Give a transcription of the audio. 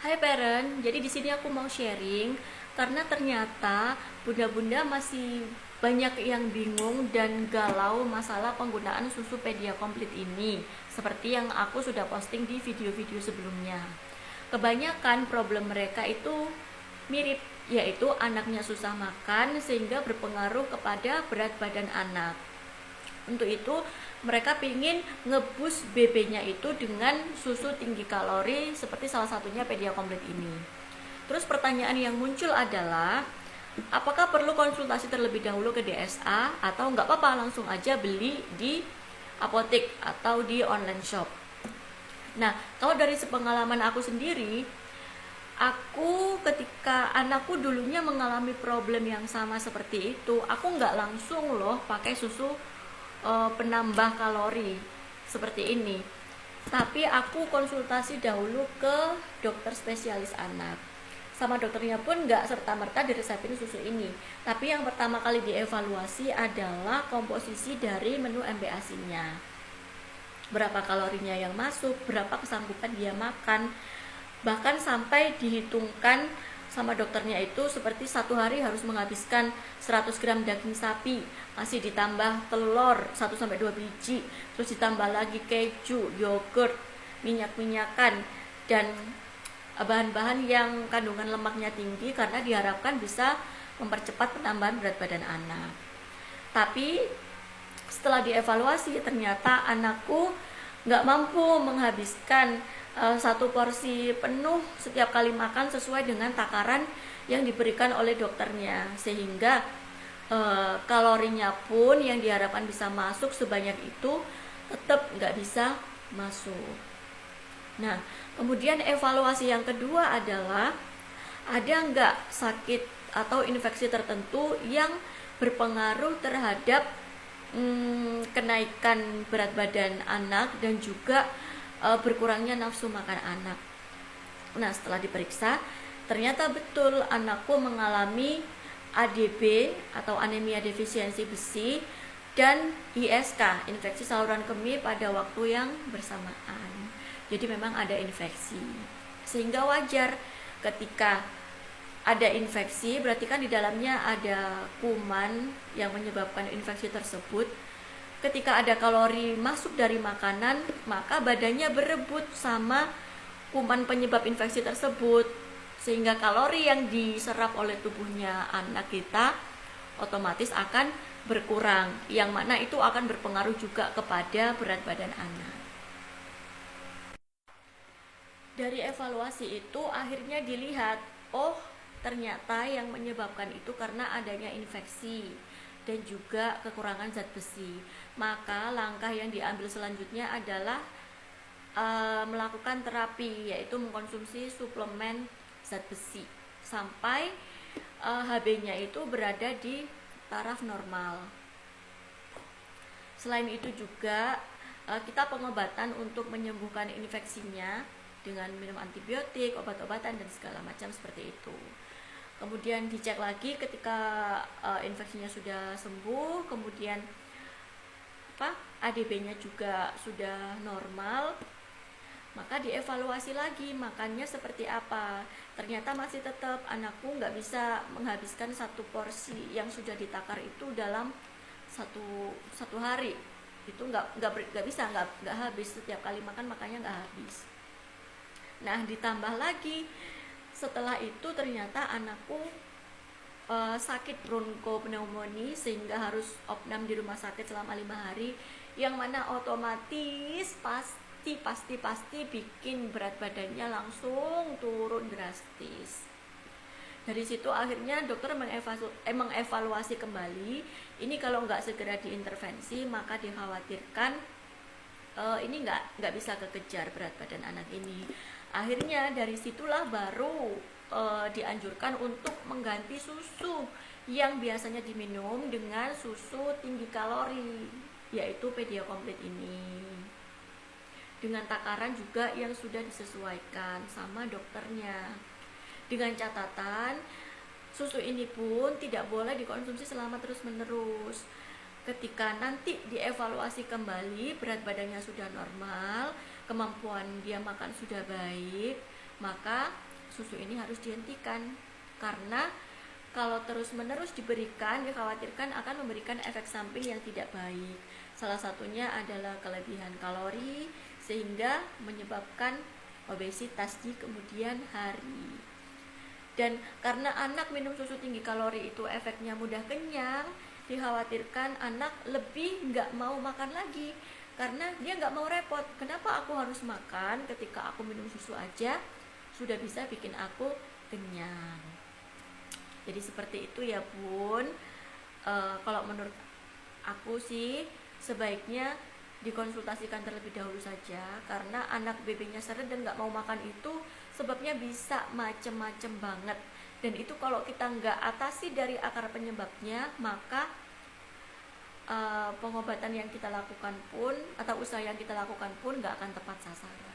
Hai parent, jadi di sini aku mau sharing karena ternyata bunda-bunda masih banyak yang bingung dan galau masalah penggunaan susu Pedia Komplit ini, seperti yang aku sudah posting di video-video sebelumnya. Kebanyakan problem mereka itu mirip, yaitu anaknya susah makan sehingga berpengaruh kepada berat badan anak. Untuk itu mereka ingin ngebus BB-nya itu dengan susu tinggi kalori seperti salah satunya Pedia Komplit ini. Terus pertanyaan yang muncul adalah, apakah perlu konsultasi terlebih dahulu ke DSA atau nggak apa-apa langsung aja beli di apotek atau di online shop? Nah, kalau dari pengalaman aku sendiri, aku ketika anakku dulunya mengalami problem yang sama seperti itu, aku nggak langsung loh pakai susu penambah kalori seperti ini, tapi aku konsultasi dahulu ke dokter spesialis anak. Sama dokternya pun nggak serta-merta diresepin susu ini, tapi yang pertama kali dievaluasi adalah komposisi dari menu MBASI-nya, berapa kalorinya yang masuk, berapa kesanggupan dia makan, bahkan sampai dihitungkan sama dokternya itu seperti satu hari harus menghabiskan 100 gram daging sapi, masih ditambah telur 1-2 biji, terus ditambah lagi keju, yogurt, minyak-minyakan, dan bahan-bahan yang kandungan lemaknya tinggi karena diharapkan bisa mempercepat penambahan berat badan anak. Tapi setelah dievaluasi ternyata anakku nggak mampu menghabiskan satu porsi penuh setiap kali makan sesuai dengan takaran yang diberikan oleh dokternya, sehingga kalorinya pun yang diharapkan bisa masuk sebanyak itu tetap nggak bisa masuk. Nah, kemudian evaluasi yang kedua adalah ada nggak sakit atau infeksi tertentu yang berpengaruh terhadap kenaikan berat badan anak dan juga berkurangnya nafsu makan anak. Nah, setelah diperiksa ternyata betul anakku mengalami ADB atau anemia defisiensi besi dan ISK, infeksi saluran kemih pada waktu yang bersamaan. Jadi memang ada infeksi, sehingga wajar ketika ada infeksi, berarti kan di dalamnya ada kuman yang menyebabkan infeksi tersebut. Ketika ada kalori masuk dari makanan, maka badannya berebut sama kuman penyebab infeksi tersebut, sehingga kalori yang diserap oleh tubuhnya anak kita otomatis akan berkurang, yang mana itu akan berpengaruh juga kepada berat badan anak. Dari evaluasi itu akhirnya dilihat, oh ternyata yang menyebabkan itu karena adanya infeksi dan juga kekurangan zat besi. Maka langkah yang diambil selanjutnya adalah melakukan terapi, yaitu mengkonsumsi suplemen zat besi sampai HB-nya itu berada di taraf normal. Selain itu juga kita pengobatan untuk menyembuhkan infeksinya dengan minum antibiotik, obat-obatan dan segala macam seperti itu. Kemudian dicek lagi ketika infeksinya sudah sembuh, kemudian ADB-nya juga sudah normal, maka dievaluasi lagi makannya seperti apa. Ternyata masih tetap anakku nggak bisa menghabiskan satu porsi yang sudah ditakar itu dalam satu hari. Itu nggak bisa, nggak habis, setiap kali makan makannya nggak habis. Nah, ditambah lagi setelah itu ternyata anakku sakit bronkopneumonia sehingga harus opnam di rumah sakit selama 5 hari, yang mana otomatis pasti bikin berat badannya langsung turun drastis. Dari situ akhirnya dokter mengevaluasi kembali. Ini kalau nggak segera diintervensi maka dikhawatirkan ini nggak bisa kekejar berat badan anak ini. Akhirnya dari situlah baru dianjurkan untuk mengganti susu yang biasanya diminum dengan susu tinggi kalori, yaitu Pedia Komplit ini, dengan takaran juga yang sudah disesuaikan sama dokternya. Dengan catatan susu ini pun tidak boleh dikonsumsi selama terus-menerus. Ketika nanti dievaluasi kembali, berat badannya sudah normal, kemampuan dia makan sudah baik, maka susu ini harus dihentikan, karena kalau terus-menerus diberikan dikhawatirkan akan memberikan efek samping yang tidak baik. Salah satunya adalah kelebihan kalori sehingga menyebabkan obesitas di kemudian hari. Dan karena anak minum susu tinggi kalori itu efeknya mudah kenyang, dikhawatirkan anak lebih nggak mau makan lagi karena dia nggak mau repot. Kenapa aku harus makan ketika aku minum susu aja sudah bisa bikin aku kenyang. Jadi seperti itu ya Bun. Kalau menurut aku sih sebaiknya dikonsultasikan terlebih dahulu saja, karena anak BB-nya seret dan nggak mau makan itu sebabnya bisa macem-macem banget, dan itu kalau kita nggak atasi dari akar penyebabnya, maka pengobatan yang kita lakukan pun atau usaha yang kita lakukan pun nggak akan tepat sasaran.